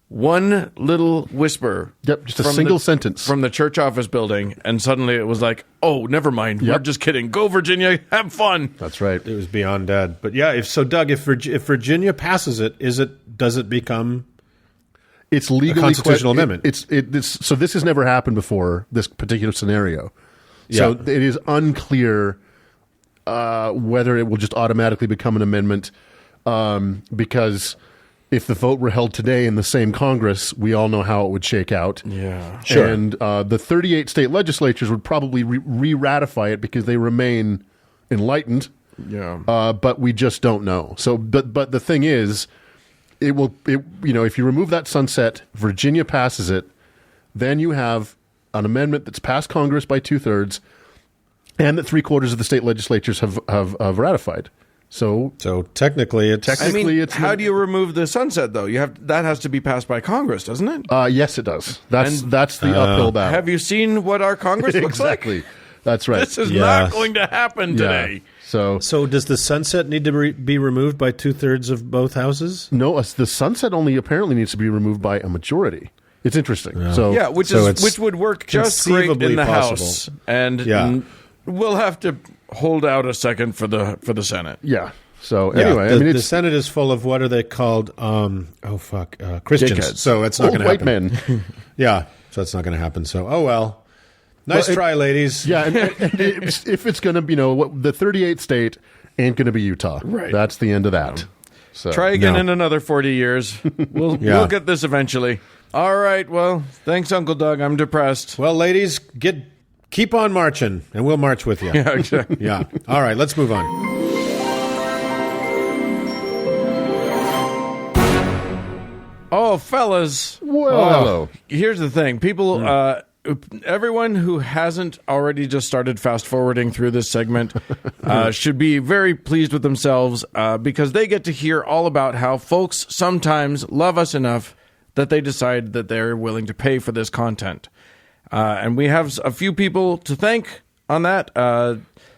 one little whisper. Yep, just a single sentence. From the church office building, and suddenly it was like, oh, never mind. Yep. We're just kidding. Go, Virginia. Have fun. That's right. It was beyond dead. But yeah, Doug, if Virginia passes it, does it become it's legally a constitutional amendment? So this has never happened before, this particular scenario. So it is unclear whether it will just automatically become an amendment because if the vote were held today in the same Congress, we all know how it would shake out. Yeah, sure. And the 38 state legislatures would probably re-ratify it because they remain enlightened. Yeah. But we just don't know. So, but the thing is, if you remove that sunset, Virginia passes it, then you have an amendment that's passed Congress by 2/3, and that 3/4 of the state legislatures have ratified. So technically, it's how do you remove the sunset though? That has to be passed by Congress, doesn't it? Yes, it does. That's the uphill battle. Have you seen what our Congress looks exactly. like? That's right. This is not going to happen today. So does the sunset need to be removed by 2/3 of both houses? No, the sunset only apparently needs to be removed by a majority. It's interesting. Yeah. Which would work just great in the House, and we'll have to hold out a second for the Senate. Yeah. So anyway, the Senate is full of what are they called? Christians. Dickheads. So it's not going to happen. White men. Yeah. So it's not going to happen. So well. Nice try, ladies. Yeah, and if it's going to be, the 38th state ain't going to be Utah. Right. That's the end of that. So try again in another 40 years. We'll get this eventually. All right. Well, thanks, Uncle Doug. I'm depressed. Well, ladies, keep on marching, and we'll march with you. Yeah, exactly. Yeah. All right. Let's move on. Oh, fellas. Whoa. Here's the thing. People, everyone who hasn't already just started fast forwarding through this segment should be very pleased with themselves because they get to hear all about how folks sometimes love us enough that they decide that they're willing to pay for this content. And we have a few people to thank on that.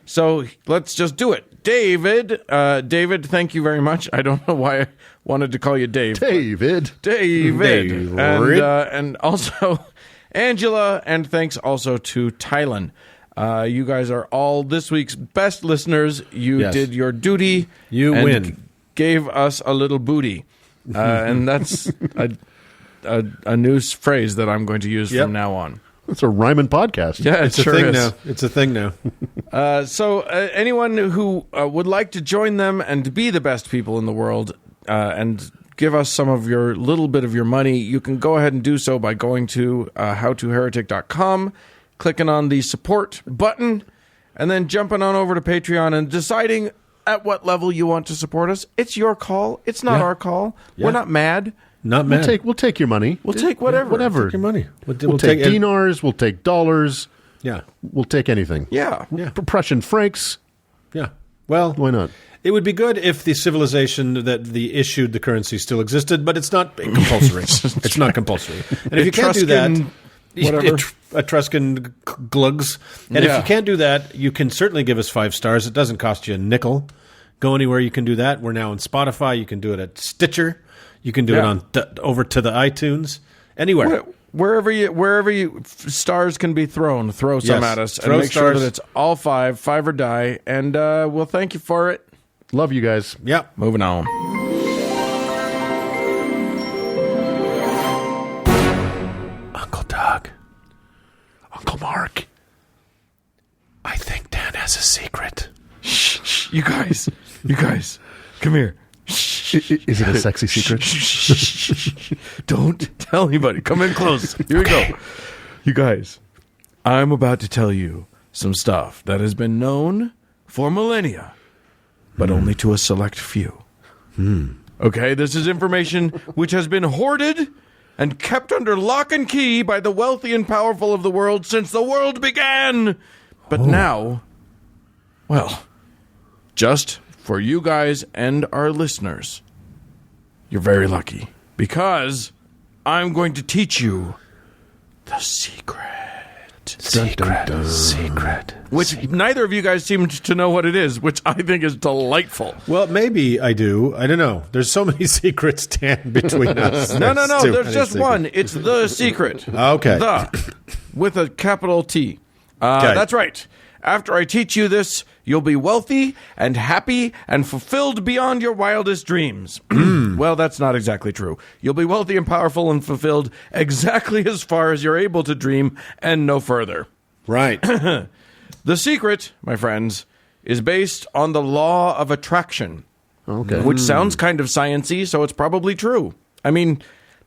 So let's just do it. David, thank you very much. I don't know why I wanted to call you Dave. David. And also Angela, and thanks also to Tylen. You guys are all this week's best listeners. You did your duty. You win. Gave us a little booty. And that's a new phrase that I'm going to use from now on. It's a rhyming podcast. Yeah, it's a thing now. It's a thing now. So anyone who would like to join them and be the best people in the world and give us some of your little bit of your money, you can go ahead and do so by going to howtoheretic.com, clicking on the support button, and then jumping on over to Patreon and deciding at what level you want to support us. It's your call. It's not our call. Yeah. We're not mad. Not mad. We'll take your money. We'll take whatever. Whatever. Take your money. We'll take dinars. We'll take dollars. Yeah. We'll take anything. Yeah. Prussian francs. Yeah. Well, why not? It would be good if the civilization that issued the currency still existed, but it's not compulsory. It's not compulsory. And if you can't do that, whatever. Etruscan glugs. And if you can't do that, you can certainly give us 5 stars. It doesn't cost you a nickel. Go anywhere you can do that. We're now on Spotify. You can do it at Stitcher. You can do it on over to the iTunes. Anywhere. Wherever you stars can be throw some at us. And make sure that it's all 5 or die. And we'll thank you for it. Love you guys. Yep. Moving on. Uncle Doug. Uncle Mark. I think Dan has a secret. Shh. You guys. Come here. Is it a sexy secret? Don't tell anybody. Come in close. Here we go. You guys, I'm about to tell you some stuff that has been known for millennia, but only to a select few. Okay, this is information which has been hoarded and kept under lock and key by the wealthy and powerful of the world since the world began. But now, well, just for you guys and our listeners, you're very lucky, because I'm going to teach you the secret. Secret. Which neither of you guys seem to know what it is, which I think is delightful. Well, maybe I do. I don't know. There's so many secrets, Dan, between us. No. There's just one. It's the secret. Okay. The, with a capital T. That's right. After I teach you this, you'll be wealthy and happy and fulfilled beyond your wildest dreams. Well, that's not exactly true. You'll be wealthy and powerful and fulfilled exactly as far as you're able to dream and no further. Right. The secret, my friends, is based on the law of attraction. Okay. Which sounds kind of sciencey, so it's probably true. I mean,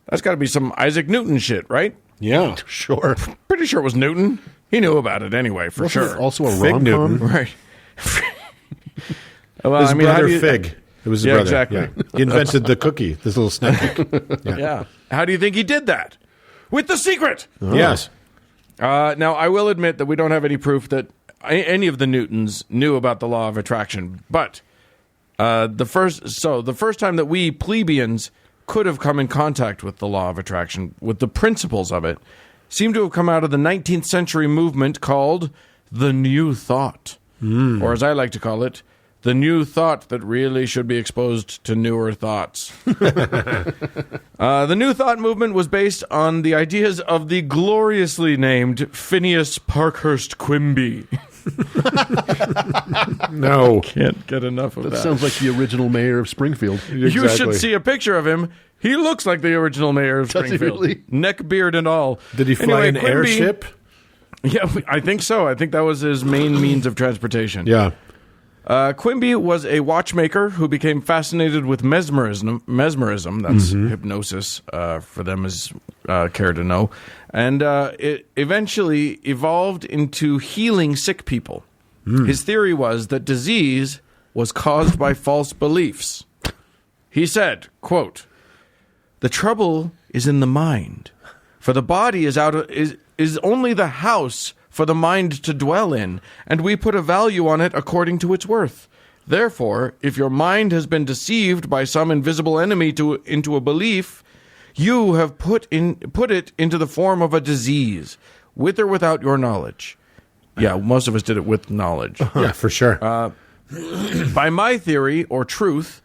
that's got to be some Isaac Newton shit, right? Yeah. Sure. Pretty sure it was Newton. He knew about it anyway, for sure. Also a Fig rom-com. Right. Well, his brother Fig. It was his brother. Exactly. Yeah. He invented the cookie, this little snack cake. Yeah. How do you think he did that? With the secret. Yes. Now, I will admit that we don't have any proof that any of the Newtons knew about the law of attraction. But the first time that we plebeians could have come in contact with the law of attraction, with the principles of it, seemed to have come out of the 19th century movement called the New Thought. Or as I like to call it, the new thought that really should be exposed to newer thoughts. The New Thought movement was based on the ideas of the gloriously named Phineas Parkhurst Quimby. No. Can't get enough of that. That sounds like the original mayor of Springfield. You should see a picture of him. He looks like the original mayor of Springfield. Does he really? Neck, beard, and all. Did he fly an airship? Yeah, I think so. I think that was his main means of transportation. Yeah. Quimby was a watchmaker who became fascinated with mesmerism. That's hypnosis for them, as care to know. And it eventually evolved into healing sick people. His theory was that disease was caused by false beliefs. He said, quote, "The trouble is in the mind, for the body is only the house for the mind to dwell in, and we put a value on it according to its worth. Therefore, if your mind has been deceived by some invisible enemy into a belief, you have put it into the form of a disease, with or without your knowledge." Yeah, most of us did it with knowledge. Yeah, for sure. By my theory, or truth,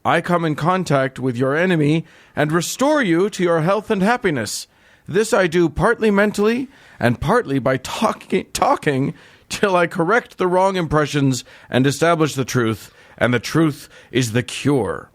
I come in contact with your enemy and restore you to your health and happiness. This I do partly mentally and partly by talking till I correct the wrong impressions and establish the truth, and the truth is the cure.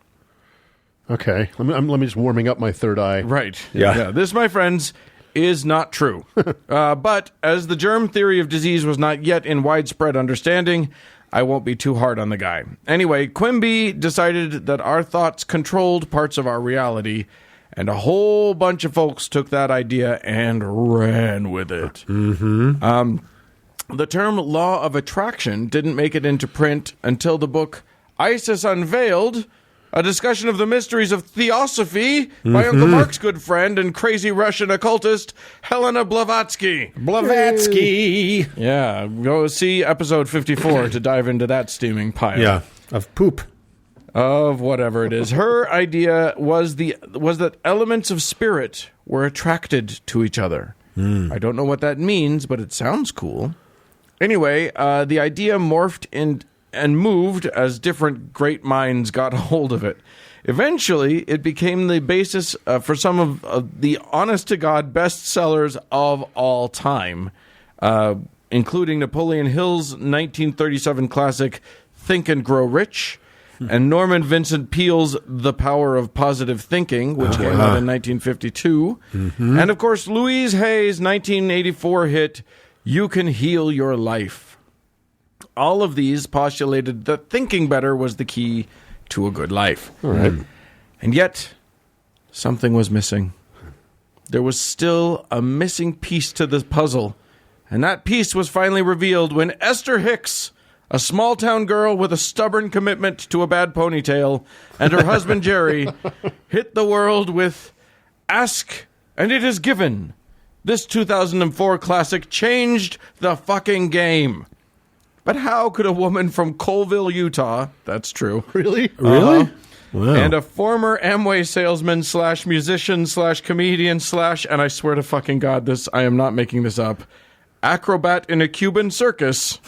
Okay, let me just warming up my third eye. Right. Yeah. This, my friends, is not true. But as the germ theory of disease was not yet in widespread understanding, I won't be too hard on the guy. Anyway, Quimby decided that our thoughts controlled parts of our reality, and a whole bunch of folks took that idea and ran with it. Mm-hmm. The term law of attraction didn't make it into print until the book Isis Unveiled, a discussion of the mysteries of theosophy by Uncle Mark's good friend and crazy Russian occultist, Helena Blavatsky. Blavatsky! Yeah, go see episode 54 to dive into that steaming pile. Yeah, of poop. Of whatever it is. Her idea was that elements of spirit were attracted to each other. I don't know what that means, but it sounds cool. Anyway, the idea morphed and moved as different great minds got a hold of it. Eventually, it became the basis for some of the honest-to-God bestsellers of all time, including Napoleon Hill's 1937 classic Think and Grow Rich, and Norman Vincent Peale's The Power of Positive Thinking, which came out in 1952. And, of course, Louise Hay's 1984 hit, You Can Heal Your Life. All of these postulated that thinking better was the key to a good life. All right. And yet, something was missing. There was still a missing piece to the puzzle, and that piece was finally revealed when Esther Hicks, a small-town girl with a stubborn commitment to a bad ponytail, and her husband Jerry hit the world with Ask and It Is Given. This 2004 classic changed the fucking game. But how could a woman from Colville, Utah, that's true. Really? Really? Wow. And a former Amway salesman / musician / comedian / and I swear to fucking God, I am not making this up, acrobat in a Cuban circus.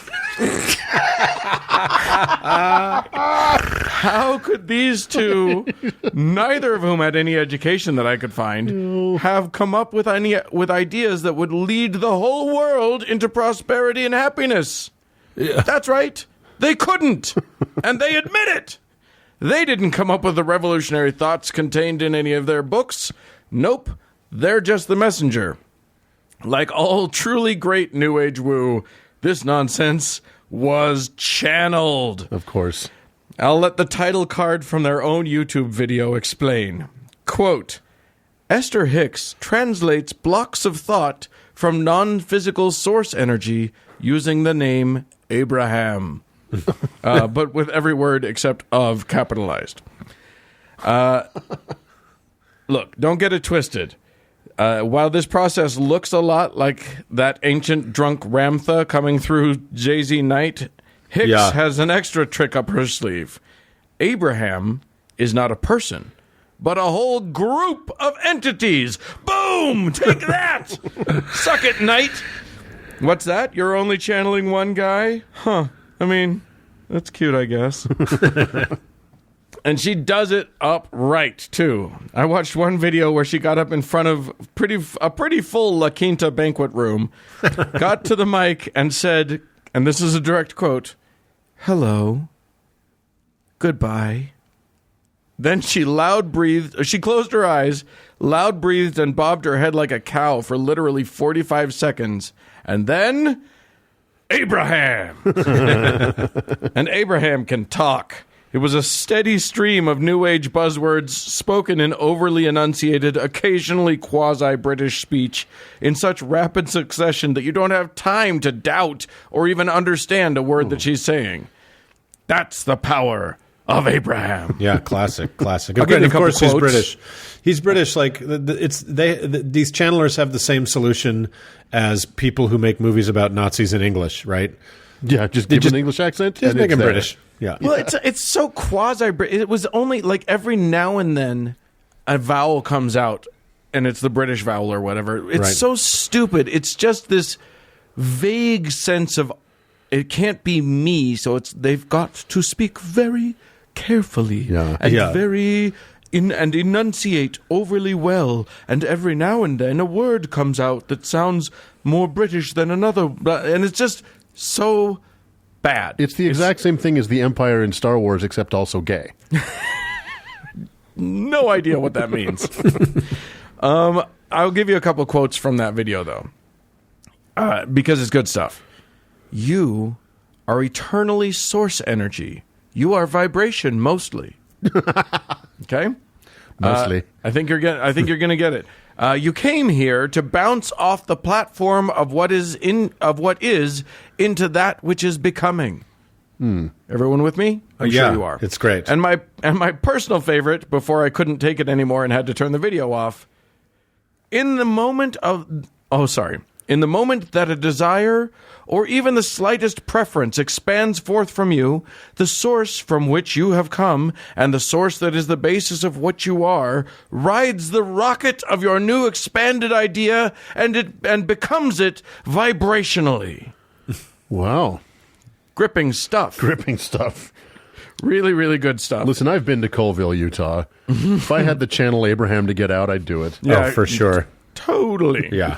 How could these two, neither of whom had any education that I could find, have come up with ideas that would lead the whole world into prosperity and happiness? Yeah. That's right. They couldn't. And they admit it. They didn't come up with the revolutionary thoughts contained in any of their books. Nope. They're just the messenger. Like all truly great New Age woo, this nonsense was channeled. Of course. I'll let the title card from their own YouTube video explain. Quote, Esther Hicks translates blocks of thought from non-physical source energy using the name Abraham. But with every word except of capitalized. Look, don't get it twisted. While this process looks a lot like that ancient drunk Ramtha coming through Jay-Z Night, Hicks has an extra trick up her sleeve. Abraham is not a person, but a whole group of entities. Boom! Take that! Suck it, Knight! What's that? You're only channeling one guy? Huh. I mean, that's cute, I guess. And she does it upright, too. I watched one video where she got up in front of a pretty full La Quinta banquet room, got to the mic and said, and this is a direct quote, "Hello. Goodbye." Then she she closed her eyes, loud-breathed, and bobbed her head like a cow for literally 45 seconds. And then, Abraham! And Abraham can talk. It was a steady stream of New Age buzzwords spoken in overly enunciated, occasionally quasi-British speech in such rapid succession that you don't have time to doubt or even understand a word that she's saying. That's the power of Abraham. Yeah, classic. Again, of course, he's British. He's British. Like these channelers have the same solution as people who make movies about Nazis in English, right? Yeah, just give an English accent. Just make him British. Yeah. Well, it's so quasi-British. It was only like every now and then a vowel comes out, and it's the British vowel or whatever. It's so stupid. It's just this vague sense of it can't be me, so they've got to speak very carefully and and enunciate overly well, and every now and then a word comes out that sounds more British than another, and it's just so bad. It's the exact same thing as the Empire in Star Wars, except also gay. No idea what that means. I'll give you a couple quotes from that video, though, because it's good stuff. You are eternally source energy. You are vibration mostly. Okay? Mostly. I think you're gonna get it. You came here to bounce off the platform of what is into that which is becoming. Everyone with me? I'm sure you are. It's great. And my personal favorite, before I couldn't take it anymore and had to turn the video off, in the moment that a desire or even the slightest preference expands forth from you, the source from which you have come and the source that is the basis of what you are rides the rocket of your new expanded idea and becomes it vibrationally. Wow. Gripping stuff. Really, really good stuff. Listen, I've been to Colville, Utah. If I had the channel Abraham to get out, I'd do it. Yeah, for sure. Totally. Yeah.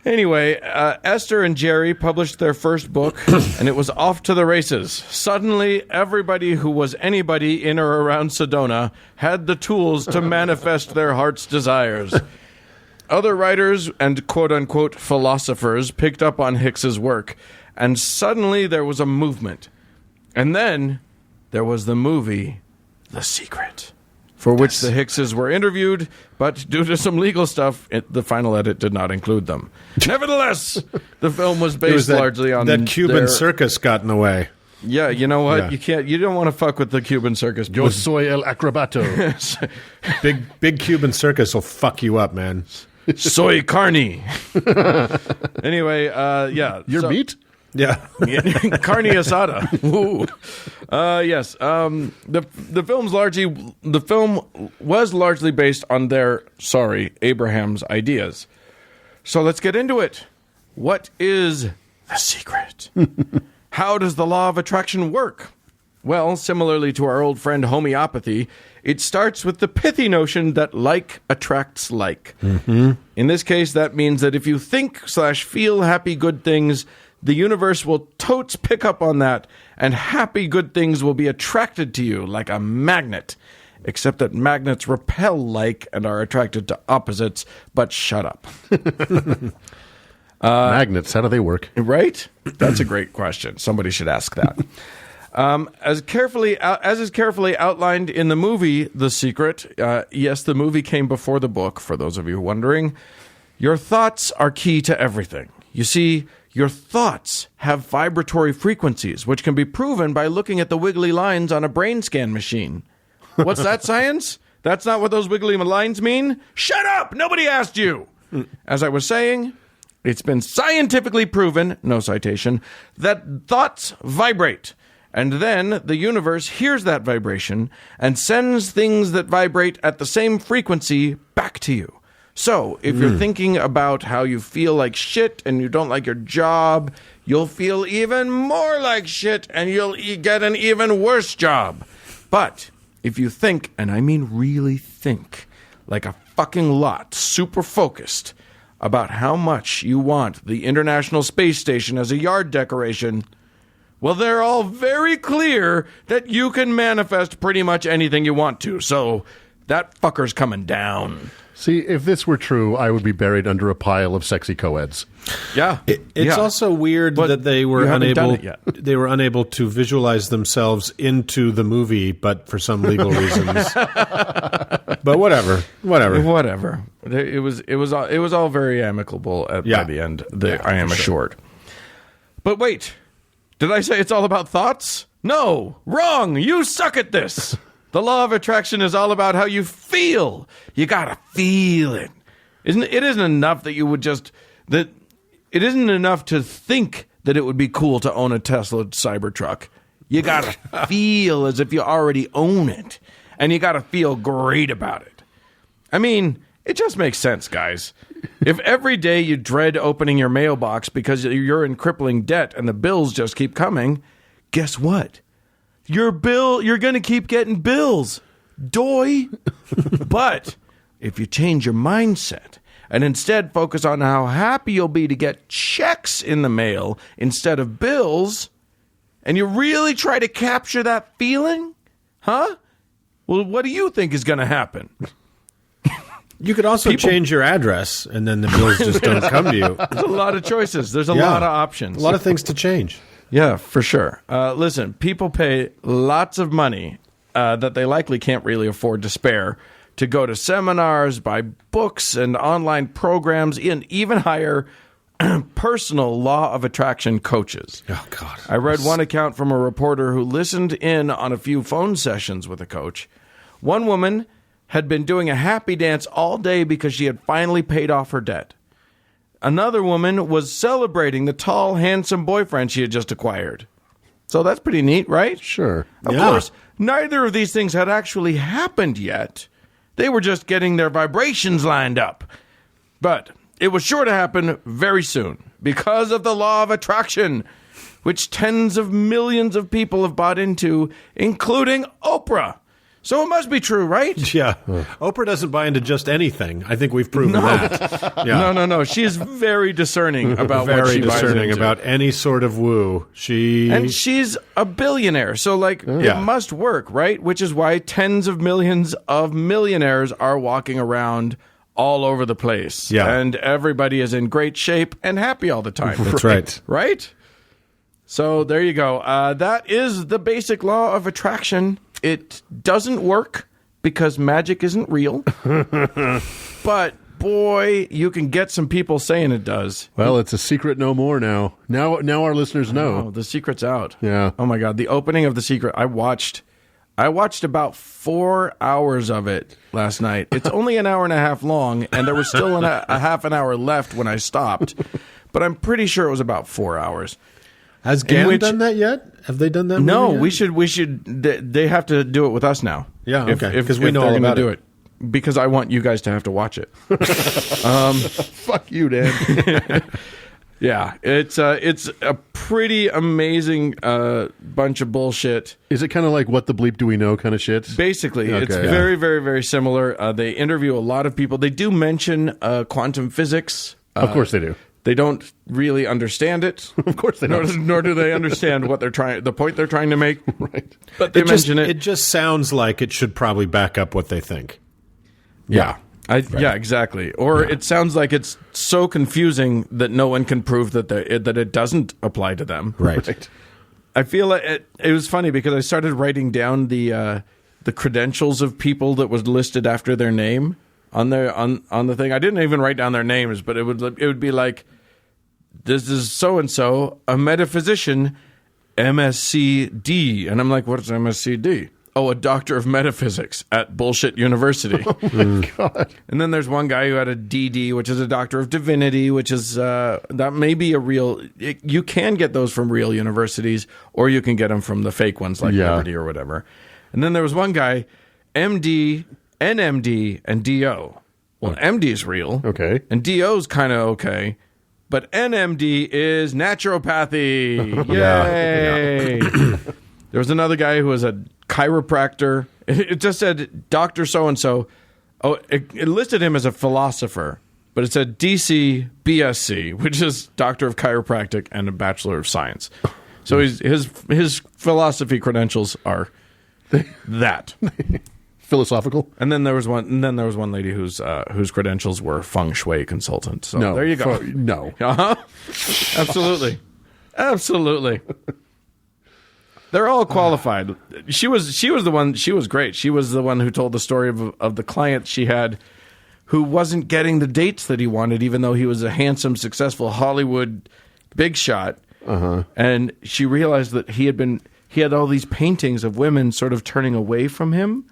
Anyway, Esther and Jerry published their first book, and it was off to the races. Suddenly, everybody who was anybody in or around Sedona had the tools to manifest their heart's desires. Other writers and quote-unquote philosophers picked up on Hicks's work, and suddenly there was a movement. And then there was the movie, The Secret, for which the Hickses were interviewed, but due to some legal stuff, the final edit did not include them. Nevertheless, the film was based largely on that Cuban circus got in the way. Yeah, you know what? Yeah. You don't want to fuck with the Cuban circus. Yo soy el acrobato. big Cuban circus will fuck you up, man. Soy carne. Anyway, yeah. Your meat? Yeah. Carne asada. Ooh. Yes. The film was largely based on Abraham's ideas. So let's get into it. What is The Secret? How does the law of attraction work? Well, similarly to our old friend homeopathy, it starts with the pithy notion that like attracts like. Mm-hmm. In this case, that means that if you think/feel happy, good things, the universe will totes pick up on that, and happy, good things will be attracted to you like a magnet. Except that magnets repel like and are attracted to opposites, but shut up. Magnets, how do they work? Right? That's a great question. Somebody should ask that. As is carefully outlined in the movie The Secret, yes, the movie came before the book, for those of you wondering, your thoughts are key to everything. You see, your thoughts have vibratory frequencies, which can be proven by looking at the wiggly lines on a brain scan machine. What's that, science? That's not what those wiggly lines mean? Shut up! Nobody asked you! As I was saying, it's been scientifically proven, no citation, that thoughts vibrate. And then the universe hears that vibration and sends things that vibrate at the same frequency back to you. So, if you're thinking about how you feel like shit and you don't like your job, you'll feel even more like shit and you'll get an even worse job. But if you think, and I mean really think, like a fucking lot, super focused, about how much you want the International Space Station as a yard decoration, well, they're all very clear that you can manifest pretty much anything you want to. So, that fucker's coming down. See, if this were true, I would be buried under a pile of sexy co-eds. Yeah. It's also weird that they were unable to visualize themselves into the movie, but for some legal reasons. But whatever. It was all very amicable by the end. I am assured. But wait, did I say it's all about thoughts? No, wrong. You suck at this. The law of attraction is all about how you feel. You gotta feel it. It isn't enough that you would it isn't enough to think that it would be cool to own a Tesla Cybertruck. You gotta feel as if you already own it. And you gotta feel great about it. I mean, it just makes sense, guys. If every day you dread opening your mailbox because you're in crippling debt and the bills just keep coming, guess what? You're going to keep getting bills. Doy. But if you change your mindset and instead focus on how happy you'll be to get checks in the mail instead of bills, and you really try to capture that feeling, well, what do you think is going to happen? You could also change your address, and then the bills just don't come to you. There's a lot of choices. There's a lot of options. A lot of things to change. Yeah, for sure. Listen, people pay lots of money that they likely can't really afford to spare to go to seminars, buy books and online programs, and even hire personal law of attraction coaches. Oh, God. I read one account from a reporter who listened in on a few phone sessions with a coach. One woman had been doing a happy dance all day because she had finally paid off her debt. Another woman was celebrating the tall, handsome boyfriend she had just acquired. So that's pretty neat, right? Sure. Of course, neither of these things had actually happened yet. They were just getting their vibrations lined up. But it was sure to happen very soon because of the law of attraction, which tens of millions of people have bought into, including Oprah. So it must be true, right? Yeah. Oprah doesn't buy into just anything. I think we've proven that. Yeah. No. She's very discerning about what she buys into. Very discerning about any sort of woo. And she's a billionaire, so it must work, right? Which is why tens of millions of millionaires are walking around all over the place. Yeah. And everybody is in great shape and happy all the time. That's right. Right? So there you go. That is the basic law of attraction. It doesn't work because magic isn't real. But, boy, you can get some people saying it does. Well, it's a secret no more now. Now our listeners know. Oh, the secret's out. Yeah. Oh, my God. The opening of The Secret, I watched about 4 hours of it last night. It's only an hour and a half long, and there was still a half an hour left when I stopped. But I'm pretty sure it was about 4 hours. Has GAN done that yet? Have they done that? No, we should. They have to do it with us now. Yeah, okay. Because we know all about it. Because I want you guys to have to watch it. Fuck you, Dan. Yeah, it's a pretty amazing bunch of bullshit. Is it kind of like what the bleep do we know kind of shit? Basically, it's very, very, very similar. They interview a lot of people. They do mention quantum physics. Of course they do. They don't really understand it. Of course they don't. Nor do they understand what the point they're trying to make. Right. But they mention it. It just sounds like it should probably back up what they think. Yeah. Yeah, exactly. Or it sounds like it's so confusing that no one can prove that it doesn't apply to them. Right. I feel it was funny because I started writing down the credentials of people that was listed after their name on the thing. I didn't even write down their names, but it would be like, this is so and so, a metaphysician, MSCD, and I'm like, what's MSCD? Oh, a doctor of metaphysics at bullshit university. Oh my God. And then there's one guy who had a DD, which is a doctor of divinity, which is that may be a real. You can get those from real universities, or you can get them from the fake ones like Liberty or whatever. And then there was one guy, MD, NMD, and DO. Well, MD is real, okay, and DO is kind of okay. But NMD is naturopathy. Yay! Yeah. There was another guy who was a chiropractor. It just said Dr. So-and-so. Oh, it listed him as a philosopher, but it said DC BSc, which is Doctor of Chiropractic and a Bachelor of Science. So his philosophy credentials are that. Philosophical. And then there was one lady whose credentials were feng shui consultant. So there you go. No. Uh-huh. Absolutely. Absolutely. They're all qualified. She was the one. She was great. She was the one who told the story of the client she had who wasn't getting the dates that he wanted, even though he was a handsome, successful Hollywood big shot. Uh-huh. And she realized that he had all these paintings of women sort of turning away from him.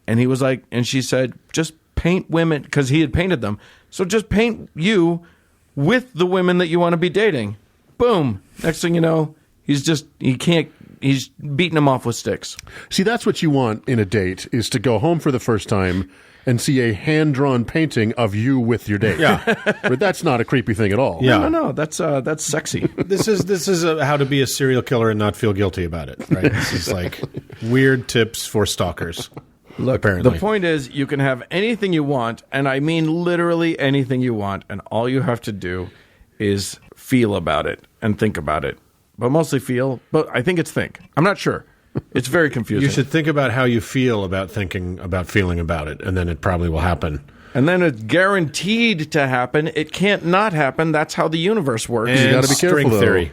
And he was like, and she said, just paint women, because he had painted them. So just paint you with the women that you want to be dating. Boom. Next thing you know, he's beating them off with sticks. See, that's what you want in a date, is to go home for the first time and see a hand-drawn painting of you with your date. Yeah. But that's not a creepy thing at all. Yeah. No, that's sexy. This is how to be a serial killer and not feel guilty about it, right? This is like weird tips for stalkers. Look, apparently. The point is you can have anything you want, and I mean literally anything you want, and all you have to do is feel about it and think about it. But mostly feel, but I think it's think. I'm not sure. It's very confusing. You should think about how you feel about thinking about feeling about it, and then it probably will happen. And then it's guaranteed to happen. It can't not happen. That's how the universe works. And you got to be careful, string theory.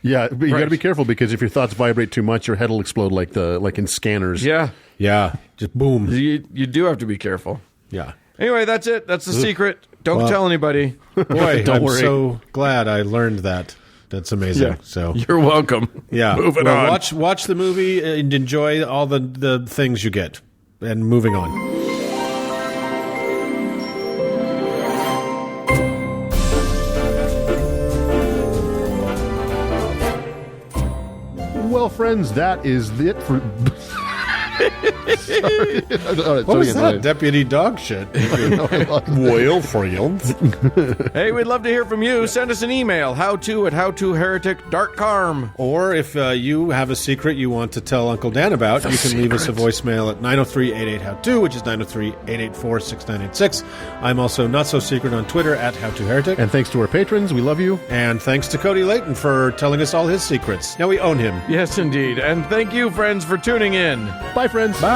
Yeah, but you got to be careful because if your thoughts vibrate too much, your head will explode like in scanners. Yeah. Yeah. Just boom. You do have to be careful. Yeah. Anyway, that's it. That's the secret. Don't tell anybody. Boy, Don't I'm worry. so glad I learned that. That's amazing. Yeah. So you're welcome. Yeah. Moving on. Watch the movie and enjoy all the things you get. And moving on. Well, friends, that is it for. Sorry. What was that? Deputy dog shit. Well, friends. Hey, we'd love to hear from you. Send us an email, howto@howtoheretic.com. Or if you have a secret you want to tell Uncle Dan about, you can leave us a voicemail at 903-88-HOW-TO, which is 903-884-6986. I'm also not so secret on Twitter at howtoheretic. And thanks to our patrons, we love you. And thanks to Cody Layton for telling us all his secrets. Now we own him. Yes, indeed. And thank you, friends, for tuning in. Bye, friends. Bye.